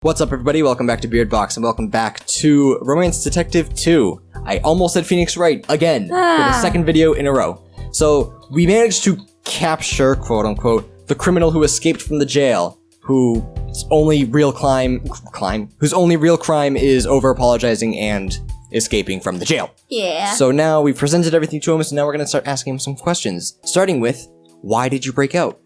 What's up, everybody? Welcome back to BeardBox, and welcome back to Romance Detective 2. I almost said Phoenix Wright again for the second video in a row. So, we managed to capture, quote-unquote, the criminal who escaped from the jail, whose only real crime is over-apologizing and escaping from the jail. Yeah. So now we've presented everything to him, so now we're going to start asking him some questions. Starting with, why did you break out?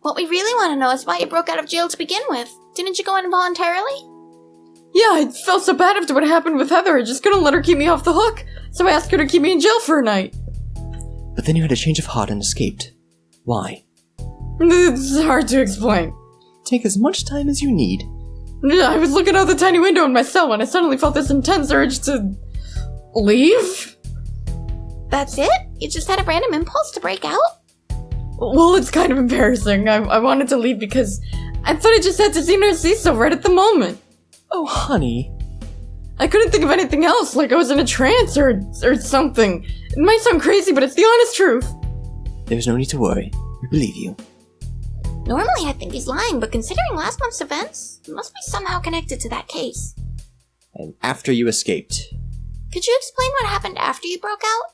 What we really want to know is why you broke out of jail to begin with. Didn't you go in voluntarily? Yeah, I felt so bad after what happened with Heather. I just couldn't let her keep me off the hook, so I asked her to keep me in jail for a night. But then you had a change of heart and escaped. Why? It's hard to explain. Take as much time as you need. I was looking out the tiny window in my cell when I suddenly felt this intense urge to... leave? That's it? You just had a random impulse to break out? Well, it's kind of embarrassing. I wanted to leave because I thought I just had to see Narciso right at the moment. Oh, honey. I couldn't think of anything else, like I was in a trance or something. It might sound crazy, but it's the honest truth. There's no need to worry. We believe you. Normally I think he's lying, but considering last month's events, it must be somehow connected to that case. And after you escaped. Could you explain what happened after you broke out?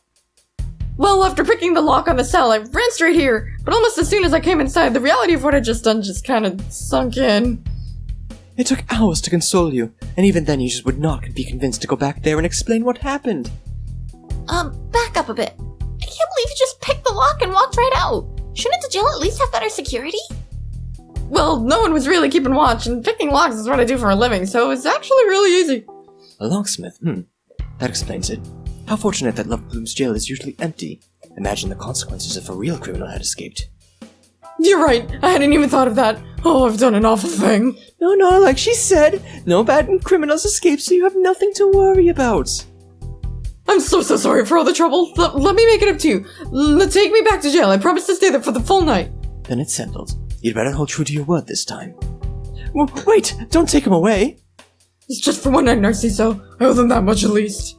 Well, after picking the lock on the cell, I ran straight here, but almost as soon as I came inside, the reality of what I'd just done just kind of sunk in. It took hours to console you, and even then you just would not be convinced to go back there and explain what happened. Back up a bit. I can't believe you just picked the lock and walked right out. Shouldn't the jail at least have better security? Well, no one was really keeping watch, and picking locks is what I do for a living, so it's actually really easy. A locksmith, that explains it. How fortunate that Love Bloom's jail is usually empty. Imagine the consequences if a real criminal had escaped. You're right, I hadn't even thought of that. Oh, I've done an awful thing. No, like she said, no bad criminals escape, so you have nothing to worry about. I'm so sorry for all the trouble. Let me make it up to you. Take me back to jail. I promise to stay there for the full night. Then it's settled. You'd better hold true to your word this time. Wait, don't take him away. It's just for one night, Narciso. I owe them that much at least.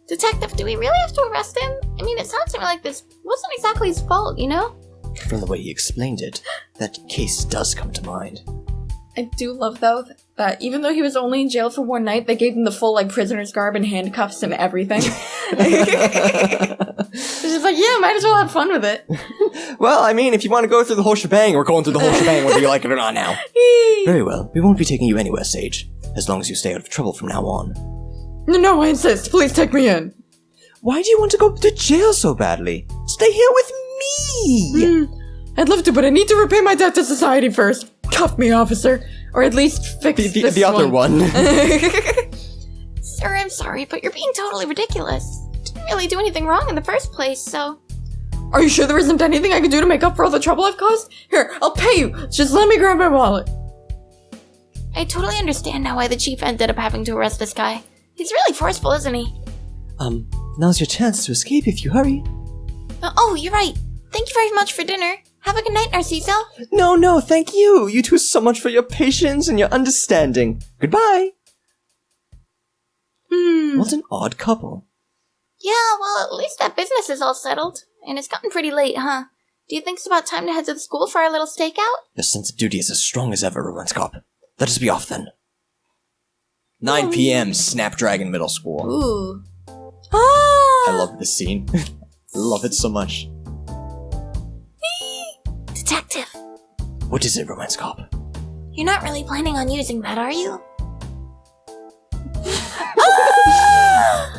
Detective, do we really have to arrest him? I mean, it sounds to me like this wasn't exactly his fault, you know? From the way he explained it, that case does come to mind. I do love, though, that even though he was only in jail for one night, they gave him the full, prisoner's garb and handcuffs and everything. It's just like, yeah, might as well have fun with it. Well, I mean, if you want to go through the whole shebang, we're going through the whole shebang whether you like it or not now. Very well, we won't be taking you anywhere, Sage, as long as you stay out of trouble from now on. No, I insist. Please take me in. Why do you want to go to jail so badly? Stay here with me! I'd love to, but I need to repay my debt to society first. Cuff me, officer. Or at least fix the other one. Sir, I'm sorry, but you're being totally ridiculous. Didn't really do anything wrong in the first place, so... Are you sure there isn't anything I can do to make up for all the trouble I've caused? Here, I'll pay you. Just let me grab my wallet. I totally understand now why the chief ended up having to arrest this guy. He's really forceful, isn't he? Now's your chance to escape if you hurry. Oh, you're right. Thank you very much for dinner. Have a good night, Narciso. No, thank you. You two so much for your patience and your understanding. Goodbye. What an odd couple. Yeah, well, at least that business is all settled. And it's gotten pretty late, huh? Do you think it's about time to head to the school for our little stakeout? Your sense of duty is as strong as ever, Romance Cop. Let us be off then. 9 p.m. Snapdragon Middle School. Ooh. I love this scene. Love it so much. Detective. What is it, Romance Cop? You're not really planning on using that, are you?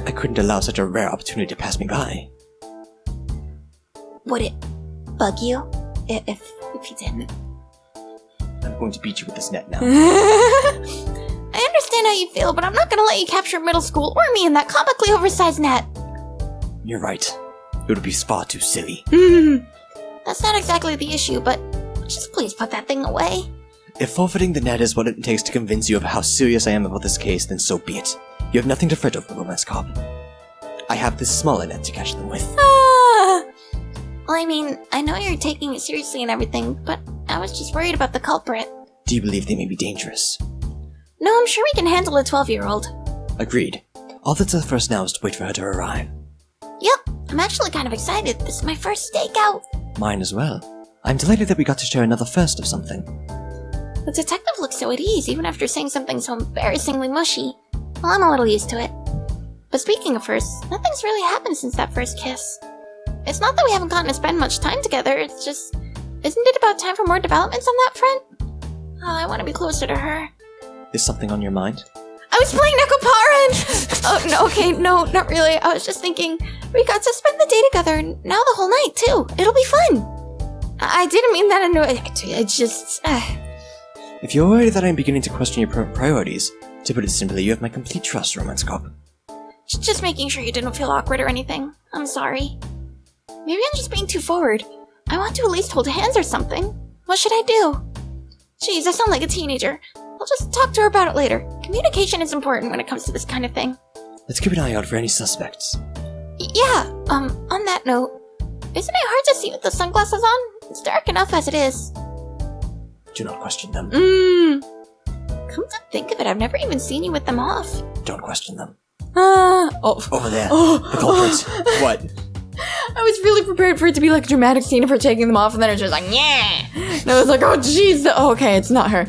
I couldn't allow such a rare opportunity to pass me by. Would it bug you if you didn't? I'm going to beat you with this net now. I understand how you feel, but I'm not gonna let you capture middle school or me in that comically oversized net. You're right. It would be far too silly. That's not exactly the issue, but just please put that thing away. If forfeiting the net is what it takes to convince you of how serious I am about this case, then so be it. You have nothing to fret over, Romance Cop. I have this smaller net to catch them with. Well, I mean, I know you're taking it seriously and everything, but I was just worried about the culprit. Do you believe they may be dangerous? No, I'm sure we can handle a 12-year-old. Agreed. All that's left for us now is to wait for her to arrive. Yep, I'm actually kind of excited. This is my first stakeout. Mine as well. I'm delighted that we got to share another first of something. The detective looks so at ease, even after saying something so embarrassingly mushy. Well, I'm a little used to it. But speaking of firsts, nothing's really happened since that first kiss. It's not that we haven't gotten to spend much time together, it's just... Isn't it about time for more developments on that front? Oh, I want to be closer to her. Is something on your mind? I was playing Nekopara! Oh, no, okay, no, not really. I was just thinking, we got to spend the day together, now the whole night, too. It'll be fun. I didn't mean that in I just... If you're worried that I'm beginning to question your priorities, to put it simply, you have my complete trust, Romance Cop. Just making sure you didn't feel awkward or anything. I'm sorry. Maybe I'm just being too forward. I want to at least hold hands or something. What should I do? Jeez, I sound like a teenager. I'll just talk to her about it later. Communication is important when it comes to this kind of thing. Let's keep an eye out for any suspects. Yeah, on that note, isn't it hard to see with the sunglasses on? It's dark enough as it is. Do not question them. Come to think of it, I've never even seen you with them off. Don't question them. Over there. The culprit. What? I was really prepared for it to be like a dramatic scene of her taking them off, and then it's just like, yeah. And I was like, oh, jeez. Oh, okay, it's not her.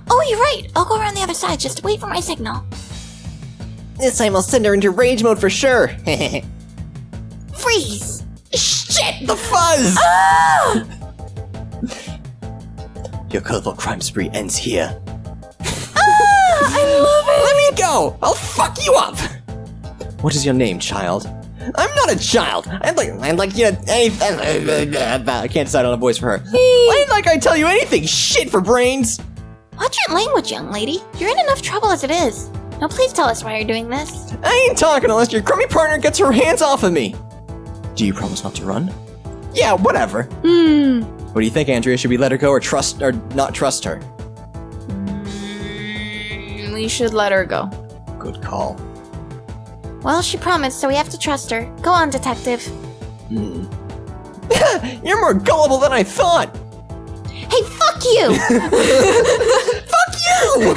Oh, you're right. I'll go around the other side. Just wait for my signal. This time I'll send her into rage mode for sure. Freeze! Shit! The fuzz! Ah! Your colorful crime spree ends here. I love it! Let me go! I'll fuck you up! What is your name, child? I'm not a child! I'd like you to anything. I can't decide on a voice for her. I'd like I tell you anything. Shit for brains! Watch your language, young lady. You're in enough trouble as it is. Now please tell us why you're doing this. I ain't talking unless your crummy partner gets her hands off of me. Do you promise not to run? Yeah, whatever. What do you think, Andrea? Should we let her go or not trust her? We should let her go. Good call. Well, she promised, so we have to trust her. Go on, detective. You're more gullible than I thought. Hey, fuck you! Fuck you!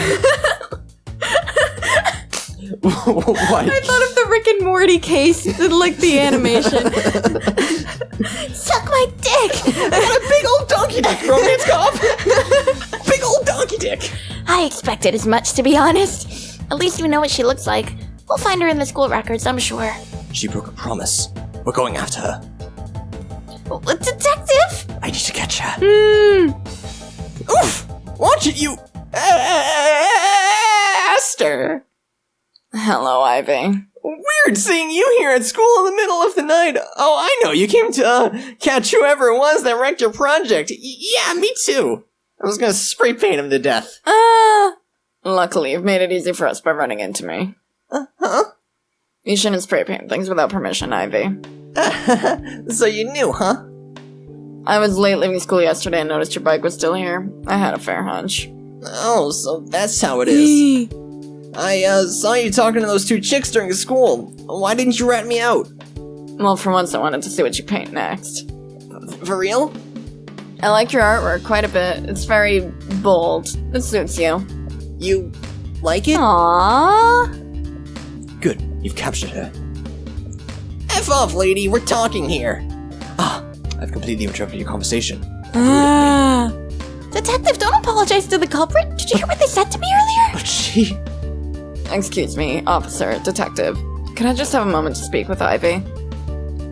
What? I thought of the Rick and Morty case, like the animation. Suck my dick! I got a big old donkey dick, Romance Cop! Big old donkey dick! I expected as much, to be honest. At least we know what she looks like. We'll find her in the school records, I'm sure. She broke a promise. We're going after her. Detective? I need to catch her. Oof! Watch it, you... Aster! Hello, Ivy. Weird seeing you here at school in the middle of the night. Oh, I know, you came to, catch whoever it was that wrecked your project. Yeah, me too. I was gonna spray paint him to death. Luckily, you've made it easy for us by running into me. Huh? You shouldn't spray paint things without permission, Ivy. So you knew, huh? I was late leaving school yesterday and noticed your bike was still here. I had a fair hunch. Oh, so that's how it is. I, saw you talking to those two chicks during school. Why didn't you rat me out? Well, for once I wanted to see what you paint next. For real? I like your artwork quite a bit. It's very bold. It suits you. You like it? Aww. Good, you've captured her. F off, lady, we're talking here. I've completely interrupted your conversation. Detective, don't apologize to the culprit. Did you hear what they said to me earlier? But she... Excuse me, officer, detective. Could I just have a moment to speak with Ivy?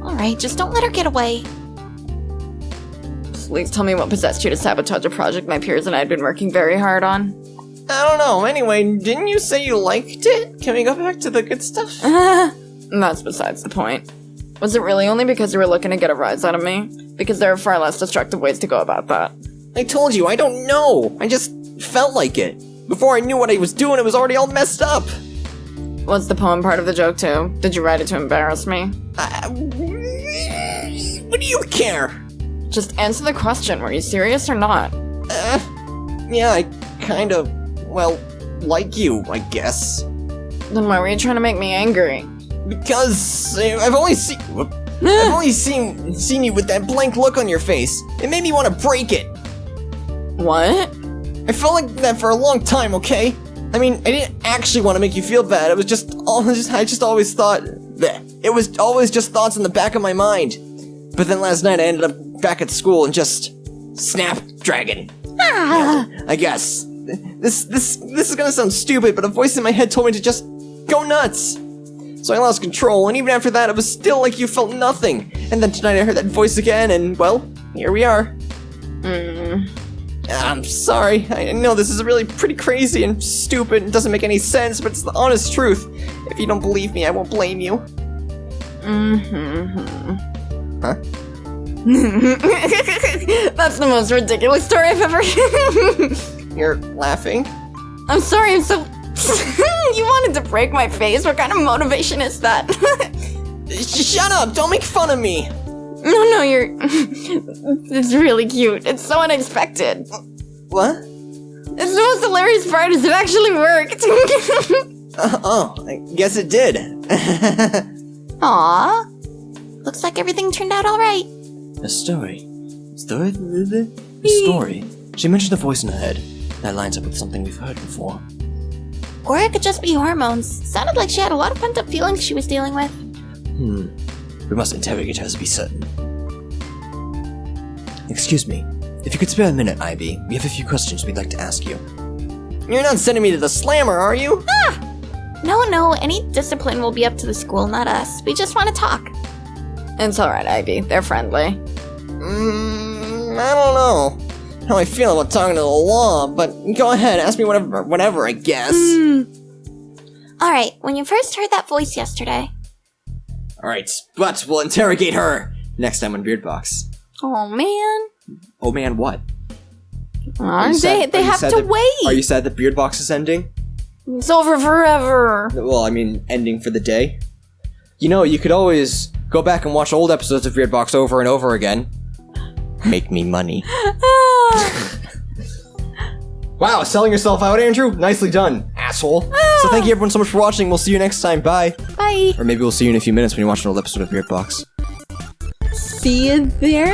Alright, just don't let her get away. Please tell me what possessed you to sabotage a project my peers and I had been working very hard on. I don't know, anyway, didn't you say you liked it? Can we go back to the good stuff? That's besides the point. Was it really only because you were looking to get a rise out of me? Because there are far less destructive ways to go about that. I told you, I don't know. I just felt like it. Before I knew what I was doing, it was already all messed up. Was the poem part of the joke too? Did you write it to embarrass me? What do you care? Just answer the question, were you serious or not? Yeah, I kind of, well, like you, I guess. Then why were you trying to make me angry? Because I've only seen you with that blank look on your face. It made me want to break it. What? I felt like that for a long time, okay? I mean, I didn't actually want to make you feel bad. It was I just always thought that it was always just thoughts in the back of my mind. But then last night I ended up back at school and just snapdragon. I guess. This is gonna sound stupid, but a voice in my head told me to just go nuts. So I lost control, and even after that, it was still like you felt nothing. And then tonight I heard that voice again, and well, here we are. I'm sorry. I know this is really pretty crazy and stupid and doesn't make any sense, but it's the honest truth. If you don't believe me, I won't blame you. Huh? That's the most ridiculous story I've ever heard. You're laughing? I'm sorry, I'm so... You wanted to break my face? What kind of motivation is that? Shut up! Don't make fun of me! No, you're... It's really cute. It's so unexpected. What? It's the most hilarious part is it actually worked. Oh, I guess it did. Aw. Looks like everything turned out alright. A story. Story? She mentioned a voice in her head. That lines up with something we've heard before. Or it could just be hormones. Sounded like she had a lot of pent-up feelings she was dealing with. We must interrogate her to be certain. Excuse me. If you could spare a minute, Ivy, we have a few questions we'd like to ask you. You're not sending me to the slammer, are you? No, any discipline will be up to the school, not us. We just want to talk. It's alright, Ivy. They're friendly. I don't know how I feel about talking to the law, but go ahead, ask me whatever, I guess. Alright, when you first heard that voice yesterday. Alright, but we'll interrogate her next time on BeardBox. Oh man. Oh man, what? They have to wait. Are you sad that BeardBox is ending? It's over forever. Well, I mean, ending for the day. You know, you could always go back and watch old episodes of BeardBox over and over again. Make me money. Wow, selling yourself out, Andrew? Nicely done, asshole. So thank you everyone so much for watching. We'll see you next time. Bye. Bye. Or maybe we'll see you in a few minutes when you watch an old episode of BeardBox. See you there.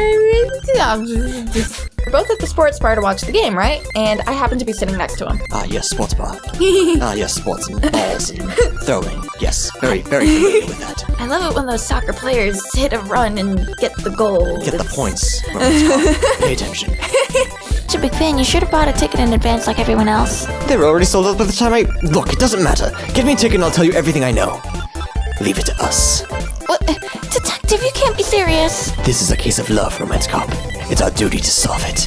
We're both at the sports bar to watch the game, right? And I happen to be sitting next to him. Ah, yes, sports bar. Ah, yes, sports and balls and throwing. Yes, very, very familiar with that. I love it when those soccer players hit a run and get the goal. Get the points. Pay attention. Such a big fan, you should have bought a ticket in advance like everyone else. They were already sold out by the time I... Look, it doesn't matter. Get me a ticket and I'll tell you everything I know. Leave it to us. What? Detective, you can't be serious. This is a case of love, Romance Cop. It's our duty to solve it.